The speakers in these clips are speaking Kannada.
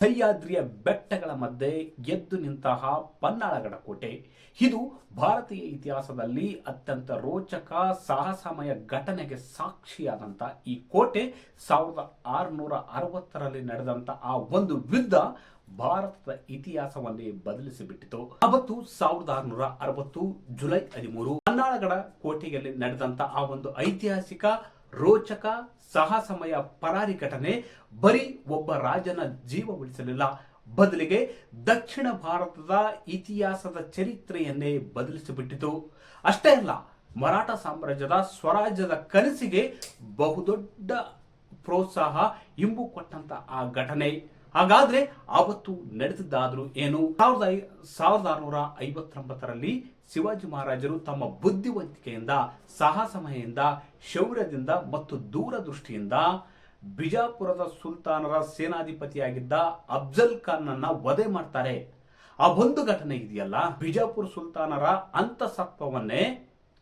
ಸಹ್ಯಾದ್ರಿಯ ಬೆಟ್ಟಗಳ ಮಧ್ಯೆ ಎದ್ದು ನಿಂತಹ ಪನ್ನಾಳಗಡ ಕೋಟೆ ಇದು ಭಾರತೀಯ ಇತಿಹಾಸದಲ್ಲಿ ಅತ್ಯಂತ ರೋಚಕ ಸಾಹಸಮಯ ಘಟನೆಗೆ ಸಾಕ್ಷಿಯಾದಂಥ ಈ ಕೋಟೆ 1660ರಲ್ಲಿ ನಡೆದಂತ ಆ ಒಂದು ಯುದ್ಧ ಭಾರತದ ಇತಿಹಾಸವನ್ನೇ ಬದಲಿಸಿಬಿಟ್ಟಿತು. ಅವತ್ತು 1660 ಜುಲೈ 13 ಪನ್ನಾಳಗಡ ಕೋಟೆಯಲ್ಲಿ ನಡೆದಂತ ಆ ಒಂದು ಐತಿಹಾಸಿಕ ರೋಚಕ ಸಾಹಸಮಯ ಪರಾರಿ ಘಟನೆ ಬರೀ ಒಬ್ಬ ರಾಜನ ಜೀವ ಉಳಿಸಲಿಲ್ಲ, ಬದಲಿಗೆ ದಕ್ಷಿಣ ಭಾರತದ ಇತಿಹಾಸದ ಚರಿತ್ರೆಯನ್ನೇ ಬದಲಿಸಿಬಿಟ್ಟಿತು. ಅಷ್ಟೇ ಅಲ್ಲ, ಮರಾಠ ಸಾಮ್ರಾಜ್ಯದ ಸ್ವರಾಜ್ಯದ ಕನಸಿಗೆ ಬಹುದೊಡ್ಡ ಪ್ರೋತ್ಸಾಹ ಇಂಬು ಕೊಟ್ಟಂತ ಆ ಘಟನೆ. ಹಾಗಾದ್ರೆ ಆವತ್ತು ನಡೆದಿದ್ದಾದ್ರೂ ಏನು? 1659ರಲ್ಲಿ ಶಿವಾಜಿ ಮಹಾರಾಜರು ತಮ್ಮ ಬುದ್ಧಿವಂತಿಕೆಯಿಂದ, ಸಾಹಸಮಯದಿಂದ, ಶೌರ್ಯದಿಂದ ಮತ್ತು ದೂರದೃಷ್ಟಿಯಿಂದ ಬಿಜಾಪುರದ ಸುಲ್ತಾನರ ಸೇನಾಧಿಪತಿಯಾಗಿದ್ದ ಅಫ್ಜಲ್ ಖಾನ್ ಅನ್ನ ವಧೆ ಮಾಡ್ತಾರೆ. ಆ ಒಂದು ಘಟನೆ ಇದೆಯಲ್ಲ, ಬಿಜಾಪುರ ಸುಲ್ತಾನರ ಅಂತಸತ್ವವನ್ನೇ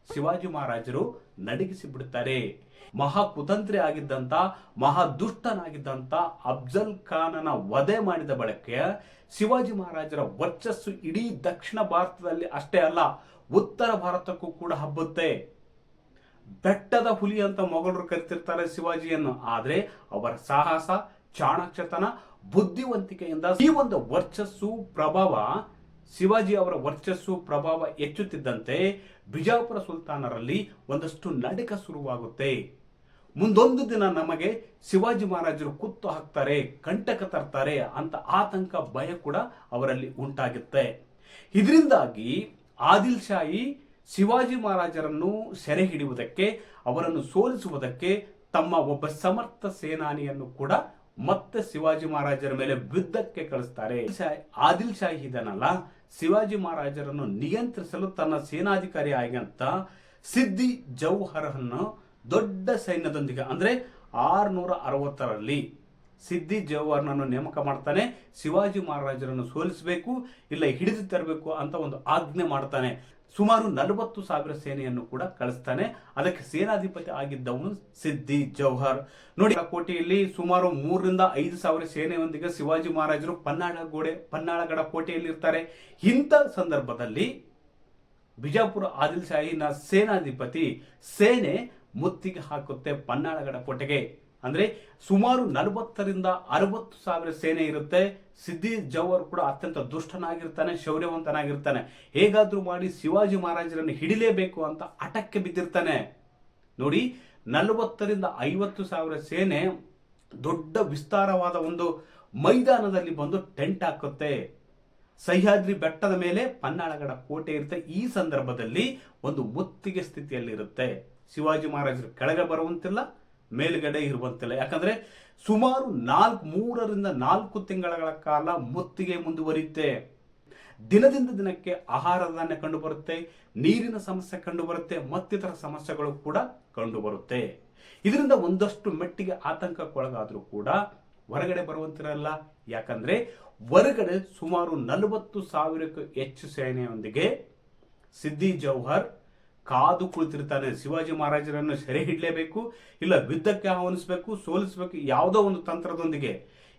ಶಿವಾಜಿ ಮಹಾರಾಜರು ನಡಗಿಸಿ ಬಿಡುತ್ತಾರೆ. ಮಹಾ ಕುತಂತ್ರಿ ಆಗಿದ್ದಂತ, ಮಹಾ ದುಷ್ಟನಾಗಿದ್ದಂತ ಅಫ್ಜಲ್ ಖಾನನ ವಧೆ ಮಾಡಿದ ಬಳಿಕ ಶಿವಾಜಿ ಮಹಾರಾಜರ ವರ್ಚಸ್ಸು ಇಡೀ ದಕ್ಷಿಣ ಭಾರತದಲ್ಲಿ ಅಷ್ಟೇ ಅಲ್ಲ, ಉತ್ತರ ಭಾರತಕ್ಕೂ ಕೂಡ ಹಬ್ಬುತ್ತೆ. ಬೆಟ್ಟದ ಹುಲಿ ಅಂತ ಮೊಘಲರು ಕರಿತಿರ್ತಾರೆ ಶಿವಾಜಿಯನ್ನು. ಆದ್ರೆ ಅವರ ಸಾಹಸ, ಚಾಣಾಕ್ಷತನ, ಬುದ್ಧಿವಂತಿಕೆಯಿಂದ ಈ ಒಂದು ವರ್ಚಸ್ಸು ಪ್ರಭಾವ, ಶಿವಾಜಿ ಅವರ ವರ್ಚಸ್ಸು ಪ್ರಭಾವ ಹೆಚ್ಚುತ್ತಿದ್ದಂತೆ ಬಿಜಾಪುರ ಸುಲ್ತಾನರಲ್ಲಿ ಒಂದಷ್ಟು ನಡುಕ ಶುರುವಾಗುತ್ತೆ. ಮುಂದೊಂದು ದಿನ ನಮಗೆ ಶಿವಾಜಿ ಮಹಾರಾಜರು ಕುತ್ತು ಹಾಕ್ತಾರೆ, ಕಂಟಕ ತರ್ತಾರೆ ಅಂತ ಆತಂಕ, ಭಯ ಕೂಡ ಅವರಲ್ಲಿ ಉಂಟಾಗುತ್ತೆ. ಇದರಿಂದಾಗಿ ಆದಿಲ್ ಶಾಹಿ ಶಿವಾಜಿ ಮಹಾರಾಜರನ್ನು ಸೆರೆ ಹಿಡಿಯುವುದಕ್ಕೆ, ಅವರನ್ನು ಸೋಲಿಸುವುದಕ್ಕೆ ತಮ್ಮ ಒಬ್ಬ ಸಮರ್ಥ ಸೇನಾನಿಯನ್ನು ಕೂಡ ಮತ್ತೆ ಶಿವಾಜಿ ಮಹಾರಾಜರ ಮೇಲೆ ಯುದ್ಧಕ್ಕೆ ಕಳಿಸ್ತಾರೆ. ಆದಿಲ್ ಶಾಹಿ ಇದನ್ನಲ್ಲ, ಶಿವಾಜಿ ಮಹಾರಾಜರನ್ನು ನಿಯಂತ್ರಿಸಲು ತನ್ನ ಸೇನಾಧಿಕಾರಿ ಆಗಿಂತ ಸಿದ್ದಿ ಜೌಹರ್ ಅನ್ನು ದೊಡ್ಡ ಸೈನ್ಯದೊಂದಿಗೆ, ಅಂದ್ರೆ 660ರಲ್ಲಿ ಸಿದ್ದಿ ಜೌಹರ್ನನ್ನು ನೇಮಕ ಮಾಡ್ತಾನೆ. ಶಿವಾಜಿ ಮಹಾರಾಜರನ್ನು ಸೋಲಿಸಬೇಕು, ಇಲ್ಲ ಹಿಡಿದು ತರಬೇಕು ಅಂತ ಒಂದು ಆಜ್ಞೆ ಮಾಡ್ತಾನೆ. ಸುಮಾರು 40,000 ಸೇನೆಯನ್ನು ಕೂಡ ಕಳಿಸ್ತಾನೆ. ಅದಕ್ಕೆ ಸೇನಾಧಿಪತಿ ಆಗಿದ್ದವನು ಸಿದ್ದಿ ಜೌಹರ್. ನೋಡಿ, ಆ ಕೋಟೆಯಲ್ಲಿ ಸುಮಾರು 3,000 to 5,000 ಸೇನೆಯೊಂದಿಗೆ ಶಿವಾಜಿ ಮಹಾರಾಜರು ಪನ್ನಾಳಗಡ ಕೋಟೆಯಲ್ಲಿ ಇರ್ತಾರೆ. ಇಂಥ ಸಂದರ್ಭದಲ್ಲಿ ಬಿಜಾಪುರ ಆದಿಲ್ ಶಾಹಿನ ಸೇನಾಧಿಪತಿ ಸೇನೆ ಮುತ್ತಿಗೆ ಹಾಕುತ್ತೆ ಪನ್ನಾಳಗಡ ಕೋಟೆಗೆ. ಅಂದ್ರೆ ಸುಮಾರು 40,000 to 60,000 ಸೇನೆ ಇರುತ್ತೆ. ಸಿದ್ದಿ ಜೌಹರ್ ಕೂಡ ಅತ್ಯಂತ ದುಷ್ಟನಾಗಿರ್ತಾನೆ, ಶೌರ್ಯವಂತನಾಗಿರ್ತಾನೆ. ಹೇಗಾದ್ರೂ ಮಾಡಿ ಶಿವಾಜಿ ಮಹಾರಾಜರನ್ನು ಹಿಡಿಲೇಬೇಕು ಅಂತ ಹಠಕ್ಕೆ ಬಿದ್ದಿರ್ತಾನೆ. ನೋಡಿ, 40,000 to 50,000 ಸೇನೆ ದೊಡ್ಡ ವಿಸ್ತಾರವಾದ ಒಂದು ಮೈದಾನದಲ್ಲಿ ಬಂದು ಟೆಂಟ್ ಹಾಕುತ್ತೆ. ಸಹ್ಯಾದ್ರಿ ಬೆಟ್ಟದ ಮೇಲೆ ಪನ್ನಾಳಗಡ ಕೋಟೆ ಇರುತ್ತೆ. ಈ ಸಂದರ್ಭದಲ್ಲಿ ಒಂದು ಮುತ್ತಿಗೆ ಸ್ಥಿತಿಯಲ್ಲಿ ಇರುತ್ತೆ. ಶಿವಾಜಿ ಮಹಾರಾಜರು ಕೆಳಗೆ ಬರುವಂತಿಲ್ಲ, ಮೇಲುಗಡೆ ಇರುವಂತಿಲ್ಲ. ಯಾಕಂದ್ರೆ ಸುಮಾರು 3 to 4 ತಿಂಗಳ ಕಾಲ ಮುತ್ತಿಗೆ ಮುಂದುವರಿಯುತ್ತೆ. ದಿನದಿಂದ ದಿನಕ್ಕೆ ಆಹಾರದ ಧಾನ್ಯ ಕಂಡು ಬರುತ್ತೆ, ನೀರಿನ ಸಮಸ್ಯೆ ಕಂಡು ಬರುತ್ತೆ, ಮತ್ತಿತರ ಸಮಸ್ಯೆಗಳು ಕೂಡ ಕಂಡು ಬರುತ್ತೆ. ಇದರಿಂದ ಒಂದಷ್ಟು ಮೆಟ್ಟಿಗೆ ಆತಂಕಕ್ಕೊಳಗಾದ್ರೂ ಕೂಡ ಹೊರಗಡೆ ಬರುವಂತಿರಲ್ಲ. ಯಾಕಂದ್ರೆ ಹೊರಗಡೆ ಸುಮಾರು 40,000ಕ್ಕೂ ಹೆಚ್ಚು ಸೇನೆಯೊಂದಿಗೆ ಸಿದ್ದಿ ಜೌಹರ್ ಕಾದು ಕುಳಿತಿರ್ತಾನೆ. ಶಿವಾಜಿ ಮಹಾರಾಜರನ್ನು ಸೆರೆ ಹಿಡಲೇಬೇಕು, ಇಲ್ಲ ಯುದ್ಧಕ್ಕೆ ಆಹ್ವಾನಿಸಬೇಕು, ಸೋಲಿಸಬೇಕು, ಯಾವುದೋ ಒಂದು ತಂತ್ರದೊಂದಿಗೆ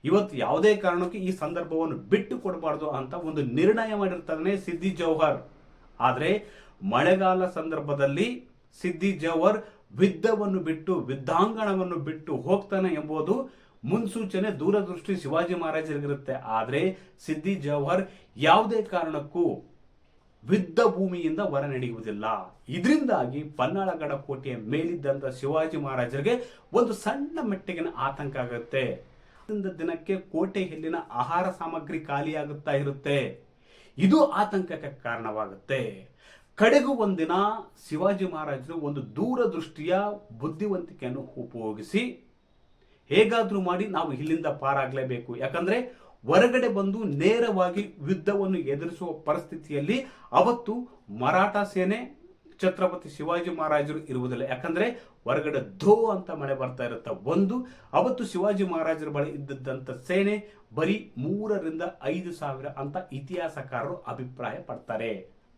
ಇವತ್ತು ಯಾವುದೇ ಕಾರಣಕ್ಕೂ ಈ ಸಂದರ್ಭವನ್ನು ಬಿಟ್ಟು ಕೊಡಬಾರ್ದು ಅಂತ ಒಂದು ನಿರ್ಣಯ ಮಾಡಿರ್ತಾನೆ ಸಿದ್ದಿ ಜೌಹರ್. ಆದ್ರೆ ಮಳೆಗಾಲ ಸಂದರ್ಭದಲ್ಲಿ ಸಿದ್ದಿ ಜೌಹರ್ ಯುದ್ಧವನ್ನು ಬಿಟ್ಟು, ಯುದ್ಧಾಂಗಣವನ್ನು ಬಿಟ್ಟು ಹೋಗ್ತಾನೆ ಎಂಬುದು ಮುನ್ಸೂಚನೆ, ದೂರದೃಷ್ಟಿ ಶಿವಾಜಿ ಮಹಾರಾಜರಿಗಿರುತ್ತೆ. ಆದ್ರೆ ಸಿದ್ದಿ ಜೌಹರ್ ಯಾವುದೇ ಕಾರಣಕ್ಕೂ ಯುದ್ಧ ಭೂಮಿಯಿಂದ ಹೊರ ನಡೆಯುವುದಿಲ್ಲ. ಇದರಿಂದಾಗಿ ಪನ್ನಾಳಗಡ ಕೋಟೆಯ ಮೇಲಿದ್ದಂತ ಶಿವಾಜಿ ಮಹಾರಾಜರಿಗೆ ಒಂದು ಸಣ್ಣ ಮಟ್ಟಿಗಿನ ಆತಂಕ ಆಗುತ್ತೆ. ದಿನಕ್ಕೆ ಕೋಟೆ ಇಲ್ಲಿನ ಆಹಾರ ಸಾಮಗ್ರಿ ಖಾಲಿಯಾಗುತ್ತಾ ಇರುತ್ತೆ. ಇದು ಆತಂಕಕ್ಕೆ ಕಾರಣವಾಗುತ್ತೆ. ಕಡೆಗೂ ಒಂದಿನ ಶಿವಾಜಿ ಮಹಾರಾಜರು ಒಂದು ದೂರದೃಷ್ಟಿಯ ಬುದ್ಧಿವಂತಿಕೆಯನ್ನು ಉಪಯೋಗಿಸಿ ಹೇಗಾದ್ರೂ ಮಾಡಿ ನಾವು ಇಲ್ಲಿಂದ ಪಾರಾಗಲೇಬೇಕು, ಯಾಕಂದ್ರೆ ಹೊರಗಡೆ ಬಂದು ನೇರವಾಗಿ ಯುದ್ಧವನ್ನು ಎದುರಿಸುವ ಪರಿಸ್ಥಿತಿಯಲ್ಲಿ ಅವತ್ತು ಮರಾಠ ಸೇನೆ, ಛತ್ರಪತಿ ಶಿವಾಜಿ ಮಹಾರಾಜರು ಇರುವುದಿಲ್ಲ. ಯಾಕಂದ್ರೆ ಹೊರಗಡೆ ಧೋ ಅಂತ ಮಳೆ ಬರ್ತಾ ಇರುತ್ತೆ. ಅವತ್ತು ಶಿವಾಜಿ ಮಹಾರಾಜರ ಬಳಿ ಇದ್ದಂತ ಸೇನೆ ಬರೀ 3,000 to 5,000 ಅಂತ ಇತಿಹಾಸಕಾರರು ಅಭಿಪ್ರಾಯ ಪಡ್ತಾರೆ.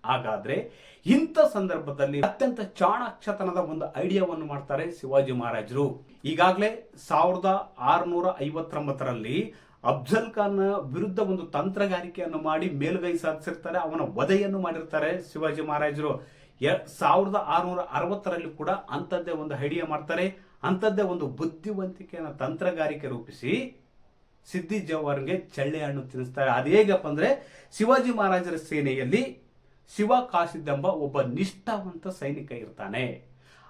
ಹಾಗಾದ್ರೆ ಇಂಥ ಸಂದರ್ಭದಲ್ಲಿ ಅತ್ಯಂತ ಚಾಣಾಕ್ಷತನದ ಒಂದು ಐಡಿಯಾವನ್ನು ಮಾಡ್ತಾರೆ ಶಿವಾಜಿ ಮಹಾರಾಜರು. ಈಗಾಗಲೇ 1659ರಲ್ಲಿ ಅಫ್ಜಲ್ ಖಾನ್ ವಿರುದ್ಧ ಒಂದು ತಂತ್ರಗಾರಿಕೆಯನ್ನು ಮಾಡಿ ಮೇಲುಗೈ ಸಾಧಿಸಿರ್ತಾರೆ, ಅವನ ವಧೆಯನ್ನು ಮಾಡಿರ್ತಾರೆ ಶಿವಾಜಿ ಮಹಾರಾಜರು. 1660ರಲ್ಲಿ ಕೂಡ ಅಂಥದ್ದೇ ಒಂದು ಐಡಿಯಾ ಮಾಡ್ತಾರೆ, ಅಂಥದ್ದೇ ಒಂದು ಬುದ್ಧಿವಂತಿಕೆಯನ್ನು ತಂತ್ರಗಾರಿಕೆ ರೂಪಿಸಿ ಸಿದ್ದಿ ಜವಾಹರ್ಗೆ ಚಳ್ಳೆ ಹಣ್ಣು ತಿನ್ನಿಸ್ತಾರೆ. ಅದು ಹೇಗಪ್ಪ ಅಂದ್ರೆ, ಶಿವಾಜಿ ಮಹಾರಾಜರ ಸೇನೆಯಲ್ಲಿ ಶಿವ ಕಾಸಿದ್ ಎಂಬ ಒಬ್ಬ ನಿಷ್ಠಾವಂತ ಸೈನಿಕ ಇರ್ತಾನೆ.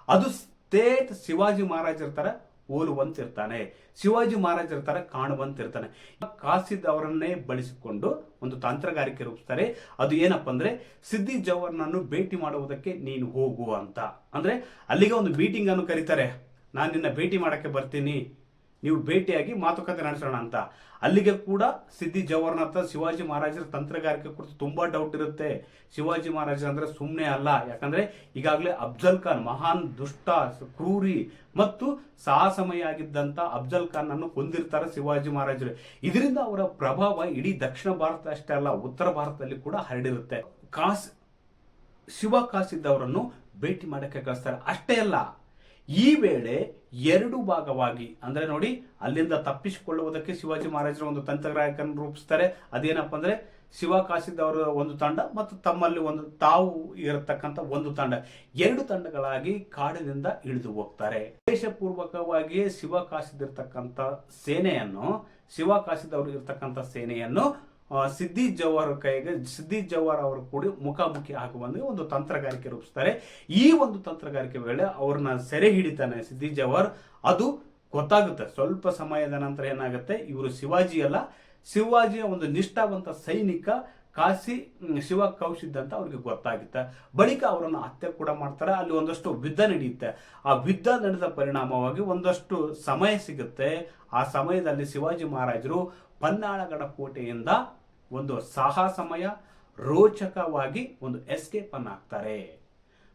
ಅದು ಸ್ಟೇಟ್ ಶಿವಾಜಿ ಮಹಾರಾಜರ ತರ ಹೋಲುವಂತಿರ್ತಾನೆ, ಶಿವಾಜಿ ಮಹಾರಾಜರ ತರ ಕಾಣುವಂತಿರ್ತಾನೆ. ಕಾಸಿದ್ ಅವರನ್ನೇ ಬಳಸಿಕೊಂಡು ಒಂದು ತಂತ್ರಗಾರಿಕೆ ರೂಪಿಸ್ತಾರೆ. ಅದು ಏನಪ್ಪ ಅಂದ್ರೆ, ಸಿದ್ದಿ ಜವಾಹರ್ನನ್ನು ಭೇಟಿ ಮಾಡುವುದಕ್ಕೆ ನೀನು ಹೋಗು ಅಂತ. ಅಂದ್ರೆ ಅಲ್ಲಿಗೆ ಒಂದು ಮೀಟಿಂಗ್ ಅನ್ನು ಕರೀತಾರೆ, ನಾನು ನಿನ್ನ ಭೇಟಿ ಮಾಡಕ್ಕೆ ಬರ್ತೀನಿ, ನೀವು ಭೇಟಿಯಾಗಿ ಮಾತುಕತೆ ನಡೆಸೋಣ ಅಂತ. ಅಲ್ಲಿಗೆ ಕೂಡ ಸಿದ್ದಿ ಜವಾಹರ್ನ ಹತ್ರ ಶಿವಾಜಿ ಮಹಾರಾಜರ ತಂತ್ರಗಾರಿಕೆ ಕುರಿತು ತುಂಬಾ ಡೌಟ್ ಇರುತ್ತೆ. ಶಿವಾಜಿ ಮಹಾರಾಜ ಅಂದ್ರೆ ಸುಮ್ಮನೆ ಅಲ್ಲ, ಯಾಕಂದ್ರೆ ಈಗಾಗಲೇ ಅಫ್ಜಲ್ ಖಾನ್ ಮಹಾನ್ ದುಷ್ಟ, ಕ್ರೂರಿ ಮತ್ತು ಸಾಹಸಮಯ ಆಗಿದ್ದಂತ ಅಫ್ಜಲ್ ಖಾನ್ ಅನ್ನು ಕೊಂದಿರ್ತಾರೆ ಶಿವಾಜಿ ಮಹಾರಾಜರು. ಇದರಿಂದ ಅವರ ಪ್ರಭಾವ ಇಡೀ ದಕ್ಷಿಣ ಭಾರತ ಅಷ್ಟೇ ಅಲ್ಲ, ಉತ್ತರ ಭಾರತದಲ್ಲಿ ಕೂಡ ಹರಡಿರುತ್ತೆ. ಶಿವ ಕಾಸಿದ್ ಅವರನ್ನು ಭೇಟಿ ಮಾಡಕ್ಕೆ ಕಳಿಸ್ತಾರೆ. ಅಷ್ಟೇ ಅಲ್ಲ, ಈ ವೇಳೆ 2 ಭಾಗವಾಗಿ, ಅಂದ್ರೆ ನೋಡಿ, ಅಲ್ಲಿಂದ ತಪ್ಪಿಸಿಕೊಳ್ಳುವುದಕ್ಕೆ ಶಿವಾಜಿ ಮಹಾರಾಜರು ಒಂದು ತಂತ್ರಗಾರಿಕೆಯನ್ನು ರೂಪಿಸ್ತಾರೆ. ಅದೇನಪ್ಪ ಅಂದ್ರೆ, ಶಿವ ಕಾಸಿದ್ ಅವರ ಒಂದು ತಂಡ ಮತ್ತು ತಮ್ಮಲ್ಲಿ ಒಂದು ತಾವು ಇರತಕ್ಕಂಥ ಒಂದು ತಂಡ, 2 ತಂಡಗಳಾಗಿ ಕಾಡಿನಿಂದ ಇಳಿದು ಹೋಗ್ತಾರೆ. ಉದ್ದೇಶಪೂರ್ವಕವಾಗಿಯೇ ಶಿವ ಕಾಸಿದ್ ಇರ್ತಕ್ಕಂಥ ಸೇನೆಯನ್ನು, ಶಿವ ಕಾಸಿದ್ ಅವರು ಇರ್ತಕ್ಕಂಥ ಸೇನೆಯನ್ನು ಸಿದ್ದಿ ಜವಾಹರ್ ಅವರು ಕೂಡ ಮುಖಾಮುಖಿ ಆಗುವಂತೆ ಒಂದು ತಂತ್ರಗಾರಿಕೆ ರೂಪಿಸ್ತಾರೆ. ಈ ಒಂದು ತಂತ್ರಗಾರಿಕೆ ವೇಳೆ ಅವ್ರನ್ನ ಸೆರೆ ಹಿಡಿತಾನೆ ಸಿದ್ದಿ ಜವಾಹರ್. ಅದು ಗೊತ್ತಾಗುತ್ತೆ ಸ್ವಲ್ಪ ಸಮಯದ ನಂತರ. ಏನಾಗುತ್ತೆ, ಇವರು ಶಿವಾಜಿ ಅಲ್ಲ, ಶಿವಾಜಿಯ ಒಂದು ನಿಷ್ಠಾವಂತ ಸೈನಿಕ ಶಿವ ಕೌಶಿದ್ ಅಂತ ಅವ್ರಿಗೆ ಗೊತ್ತಾಗುತ್ತೆ. ಬಳಿಕ ಅವರನ್ನು ಹತ್ಯೆ ಕೂಡ ಮಾಡ್ತಾರೆ. ಅಲ್ಲಿ ಒಂದಷ್ಟು ಯುದ್ಧ ನಡೆಯುತ್ತೆ. ಆ ಯುದ್ಧ ನಡೆದ ಪರಿಣಾಮವಾಗಿ ಒಂದಷ್ಟು ಸಮಯ ಸಿಗುತ್ತೆ. ಆ ಸಮಯದಲ್ಲಿ ಶಿವಾಜಿ ಮಹಾರಾಜರು ಪನ್ನಾಳಗಡ ಕೋಟೆಯಿಂದ ಒಂದು ಸಾಹಸಮಯ ರೋಚಕವಾಗಿ ಒಂದು ಎಸ್ಕೇಪ್ ಅನ್ನು ಹಾಕ್ತಾರೆ.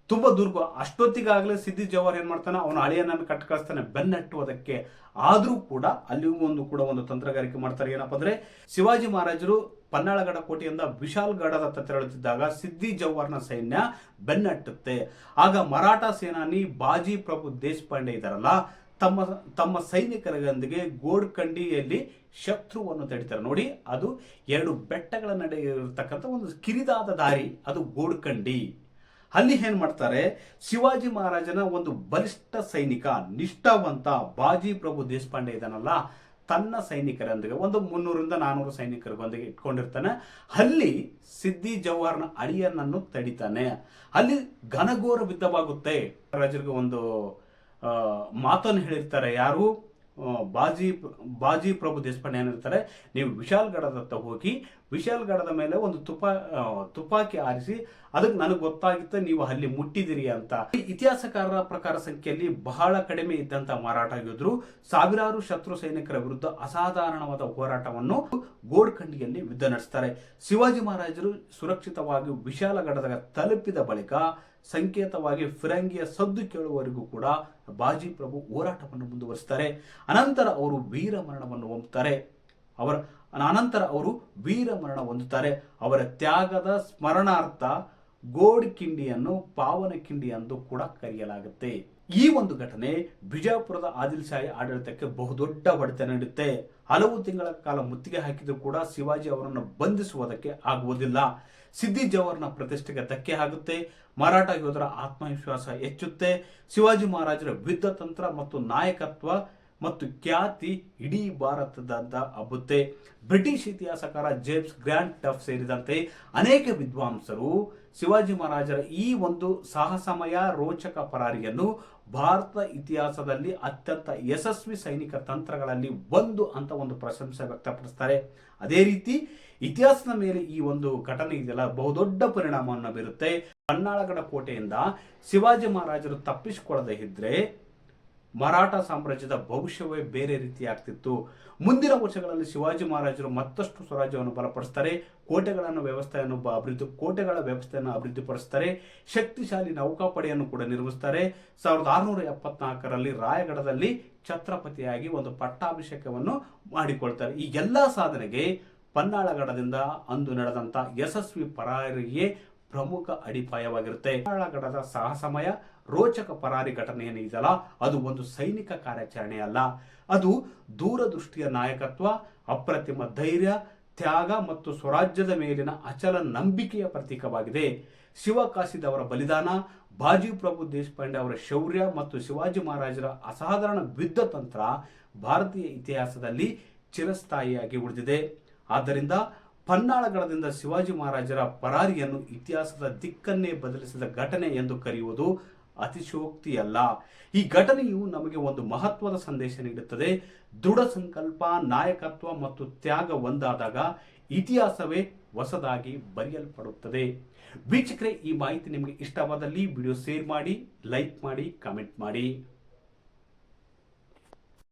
ತುಂಬಾ ದುರ್ಗ. ಅಷ್ಟೊತ್ತಿಗಾಗಲೇ ಸಿದ್ದಿ ಜವಾಹರ್ ಏನ್ ಮಾಡ್ತಾನೆ, ಅವನ ಅಳಿಯನನ್ನು ಕಟ್ ಕಳಿಸ್ತಾನೆ ಬೆನ್ನಟ್ಟುವುದಕ್ಕೆ. ಆದ್ರೂ ಕೂಡ ಅಲ್ಲಿಯೂ ಒಂದು ತಂತ್ರಗಾರಿಕೆ ಮಾಡ್ತಾರೆ. ಏನಪ್ಪ ಅಂದ್ರೆ, ಶಿವಾಜಿ ಮಹಾರಾಜರು ಪನ್ನಾಳಗಡ ಕೋಟೆಯಿಂದ ವಿಶಾಲ್ಗಢದತ್ತ ತೆರಳುತ್ತಿದ್ದಾಗ ಸಿದ್ದಿ ಜವಾಹರ್ನ ಸೈನ್ಯ ಬೆನ್ನಟ್ಟುತ್ತೆ. ಆಗ ಮರಾಠ ಸೇನಾನಿ ಬಾಜಿ ಪ್ರಭು ದೇಶಪಾಂಡೆ ಇದಾರಲ್ಲ, ತಮ್ಮ ಸೈನಿಕರೊಂದಿಗೆ ಗೋಡ್ಕಂಡಿಯಲ್ಲಿ ಶತ್ರುವನ್ನು ತಡಿತಾರೆ. ನೋಡಿ, ಅದು 2 ಬೆಟ್ಟಗಳ ನಡುವೆ ಇರತಕ್ಕಂಥ ಒಂದು ಕಿರಿದಾದ ದಾರಿ, ಅದು ಗೋಡ್ಕಂಡಿ. ಅಲ್ಲಿ ಏನ್ ಮಾಡ್ತಾರೆ, ಶಿವಾಜಿ ಮಹಾರಾಜನ ಒಂದು ಬಲಿಷ್ಠ ಸೈನಿಕ, ನಿಷ್ಠಾವಂತ ಬಾಜಿ ಪ್ರಭು ದೇಶಪಾಂಡೆ ಇದಾನಲ್ಲ, ತನ್ನ ಸೈನಿಕರೊಂದಿಗೆ ಒಂದು 300ರಿಂದ 400 ಸೈನಿಕರೊಂದಿಗೆ ಇಟ್ಕೊಂಡಿರ್ತಾನೆ. ಅಲ್ಲಿ ಸಿದ್ದಿ ಜವಾಹರ್ನ ಅಳಿಯನನ್ನು ತಡಿತಾನೆ. ಅಲ್ಲಿ ಘನಘೋರ ಯುದ್ಧವಾಗುತ್ತೆ. ರಾಜರಿಗೆ ಒಂದು ಮಾತನ್ನು ಹೇಳಿರ್ತಾರೆ. ಯಾರು? ಬಾಜಿ ಪ್ರಭು ದೇಶಪಾಂಡೆ ಏನಿರ್ತಾರೆ, ನೀವು ವಿಶಾಲ್ಗಢದತ್ತ ಹೋಗಿ ವಿಶಾಲ್ಗಢದ ಮೇಲೆ ಒಂದು ತುಪಾಕಿ ಆರಿಸಿ, ಅದಕ್ಕೆ ನನಗೆ ಗೊತ್ತಾಗುತ್ತೆ ನೀವು ಅಲ್ಲಿ ಮುಟ್ಟಿದಿರಿ ಅಂತ. ಇತಿಹಾಸಕಾರರ ಪ್ರಕಾರ ಸಂಖ್ಯೆಯಲ್ಲಿ ಬಹಳ ಕಡಿಮೆ ಇದ್ದಂತ ಮರಾಠ ಯೋಧರು ಸಾವಿರಾರು ಶತ್ರು ಸೈನಿಕರ ವಿರುದ್ಧ ಅಸಾಧಾರಣವಾದ ಹೋರಾಟವನ್ನು ಗೋಡ್ಕಂಡಿಯಲ್ಲಿ ಯುದ್ಧ ನಡೆಸ್ತಾರೆ. ಶಿವಾಜಿ ಮಹಾರಾಜರು ಸುರಕ್ಷಿತವಾಗಿ ವಿಶಾಲಗಢದ ತಲುಪಿದ ಬಳಿಕ ಸಂಕೇತವಾಗಿ ಫಿರಂಗಿಯ ಸದ್ದು ಕೇಳುವವರೆಗೂ ಕೂಡ ಬಾಜಿ ಪ್ರಭು ಹೋರಾಟವನ್ನು ಮುಂದುವರಿಸ್ತಾರೆ. ಅನಂತರ ಅವರು ವೀರ ಮರಣವನ್ನು ಹೊಂದುತ್ತಾರೆ. ಅವರ ತ್ಯಾಗದ ಸ್ಮರಣಾರ್ಥ ಗೋಡ್ಕಿಂಡಿಯನ್ನು ಪಾವನಕಿಂಡಿ ಎಂದು ಕೂಡ ಕರೆಯಲಾಗುತ್ತೆ. ಈ ಒಂದು ಘಟನೆ ಬಿಜಾಪುರದ ಆದಿಲ್ ಶಾಹಿ ಆಡಳಿತಕ್ಕೆ ಬಹುದೊಡ್ಡ ಹೊಡೆತ ನೀಡುತ್ತೆ. ಹಲವು ತಿಂಗಳ ಕಾಲ ಮುತ್ತಿಗೆ ಹಾಕಿದ್ರು ಕೂಡ ಶಿವಾಜಿ ಅವರನ್ನು ಬಂಧಿಸುವುದಕ್ಕೆ ಆಗುವುದಿಲ್ಲ. ಸಿದ್ದಿ ಜವಾಹರ್ನ ಪ್ರತಿಷ್ಠೆಗೆ ಧಕ್ಕೆ ಆಗುತ್ತೆ. ಮರಾಠ ಯೋಧರ ಆತ್ಮವಿಶ್ವಾಸ ಹೆಚ್ಚುತ್ತೆ. ಶಿವಾಜಿ ಮಹಾರಾಜರ ಯುದ್ಧ ತಂತ್ರ ಮತ್ತು ನಾಯಕತ್ವ ಮತ್ತು ಖ್ಯಾತಿ ಇಡೀ ಭಾರತದಾದ್ಯಂತ ಹಬ್ಬುತ್ತೆ. ಬ್ರಿಟಿಷ್ ಇತಿಹಾಸಕಾರ ಜೇಮ್ಸ್ ಗ್ರ್ಯಾಂಟ್ ಟಫ್ ಸೇರಿದಂತೆ ಅನೇಕ ವಿದ್ವಾಂಸರು ಶಿವಾಜಿ ಮಹಾರಾಜರ ಈ ಒಂದು ಸಾಹಸಮಯ ರೋಚಕ ಪರಾರಿಯನ್ನು ಭಾರತ ಇತಿಹಾಸದಲ್ಲಿ ಅತ್ಯಂತ ಯಶಸ್ವಿ ಸೈನಿಕ ತಂತ್ರಗಳಲ್ಲಿ ಒಂದು ಪ್ರಶಂಸೆ ವ್ಯಕ್ತಪಡಿಸ್ತಾರೆ. ಅದೇ ರೀತಿ ಇತಿಹಾಸದ ಮೇಲೆ ಈ ಒಂದು ಘಟನೆ ಇದೆಯಲ್ಲ, ಬಹುದೊಡ್ಡ ಪರಿಣಾಮವನ್ನು ಬೀರುತ್ತೆ. ಪನ್ನಾಳಗಡ ಕೋಟೆಯಿಂದ ಶಿವಾಜಿ ಮಹಾರಾಜರು ತಪ್ಪಿಸಿಕೊಳ್ಳದೆ ಇದ್ರೆ ಮರಾಠ ಸಾಮ್ರಾಜ್ಯದ ಭವಿಷ್ಯವೇ ಬೇರೆ ರೀತಿ ಆಗ್ತಿತ್ತು. ಮುಂದಿನ ವರ್ಷಗಳಲ್ಲಿ ಶಿವಾಜಿ ಮಹಾರಾಜರು ಮತ್ತಷ್ಟು ಸ್ವರಾಜ್ಯವನ್ನು ಬಲಪಡಿಸ್ತಾರೆ. ಕೋಟೆಗಳ ವ್ಯವಸ್ಥೆಯನ್ನು ಅಭಿವೃದ್ಧಿಪಡಿಸ್ತಾರೆ. ಶಕ್ತಿಶಾಲಿ ನೌಕಾಪಡೆಯನ್ನು ಕೂಡ ನಿರ್ಮಿಸ್ತಾರೆ. 1674ರಲ್ಲಿ ರಾಯಗಢದಲ್ಲಿ ಛತ್ರಪತಿಯಾಗಿ ಒಂದು ಪಟ್ಟಾಭಿಷೇಕವನ್ನು ಮಾಡಿಕೊಳ್ತಾರೆ. ಈ ಎಲ್ಲಾ ಸಾಧನೆಗೆ ಪನ್ನಾಳಗಡದಿಂದ ಅಂದು ನಡೆದಂತ ಯಶಸ್ವಿ ಪರಾರಿಯೇ ಪ್ರಮುಖ ಅಡಿಪಾಯವಾಗಿರುತ್ತೆ. ಪನ್ನಾಳಗಡದ ಸಾಹಸಮಯ ರೋಚಕ ಪರಾರಿ ಘಟನೆ ಏನಿದೆಯಲ್ಲ, ಅದು ಒಂದು ಸೈನಿಕ ಕಾರ್ಯಾಚರಣೆ ಅಲ್ಲ, ಅದು ದೂರದೃಷ್ಟಿಯ ನಾಯಕತ್ವ, ಅಪ್ರತಿಮ ಧೈರ್ಯ, ತ್ಯಾಗ ಮತ್ತು ಸ್ವರಾಜ್ಯದ ಮೇಲಿನ ಅಚಲ ನಂಬಿಕೆಯ ಪ್ರತೀಕವಾಗಿದೆ. ಶಿವಕಾಶಿದವರ ಬಲಿದಾನ, ಬಾಜಿ ಪ್ರಭು ದೇಶಪಾಂಡೆ ಅವರ ಶೌರ್ಯ ಮತ್ತು ಶಿವಾಜಿ ಮಹಾರಾಜರ ಅಸಾಧಾರಣ ಯುದ್ಧ ತಂತ್ರ ಭಾರತೀಯ ಇತಿಹಾಸದಲ್ಲಿ ಚಿರಸ್ಥಾಯಿಯಾಗಿ ಉಳಿದಿದೆ. ಆದ್ದರಿಂದ ಪನ್ನಾಳಗಡದಿಂದ ಶಿವಾಜಿ ಮಹಾರಾಜರ ಪರಾರಿಯನ್ನು ಇತಿಹಾಸದ ದಿಕ್ಕನ್ನೇ ಬದಲಿಸಿದ ಘಟನೆ ಎಂದು ಕರೆಯುವುದು ಅತಿಶಯೋಕ್ತಿಯಲ್ಲ. ಈ ಘಟನೆಯು ನಮಗೆ ಒಂದು ಮಹತ್ವದ ಸಂದೇಶ ನೀಡುತ್ತದೆ. ದೃಢ ಸಂಕಲ್ಪ, ನಾಯಕತ್ವ ಮತ್ತು ತ್ಯಾಗ ಒಂದಾದಾಗ ಇತಿಹಾಸವೇ ಹೊಸದಾಗಿ ಬರೆಯಲ್ಪಡುತ್ತದೆ. ವೀಕ್ಷಕರೇ, ಈ ಮಾಹಿತಿ ನಿಮಗೆ ಇಷ್ಟವಾದಲ್ಲಿ ವಿಡಿಯೋ ಶೇರ್ ಮಾಡಿ, ಲೈಕ್ ಮಾಡಿ, ಕಾಮೆಂಟ್ ಮಾಡಿ.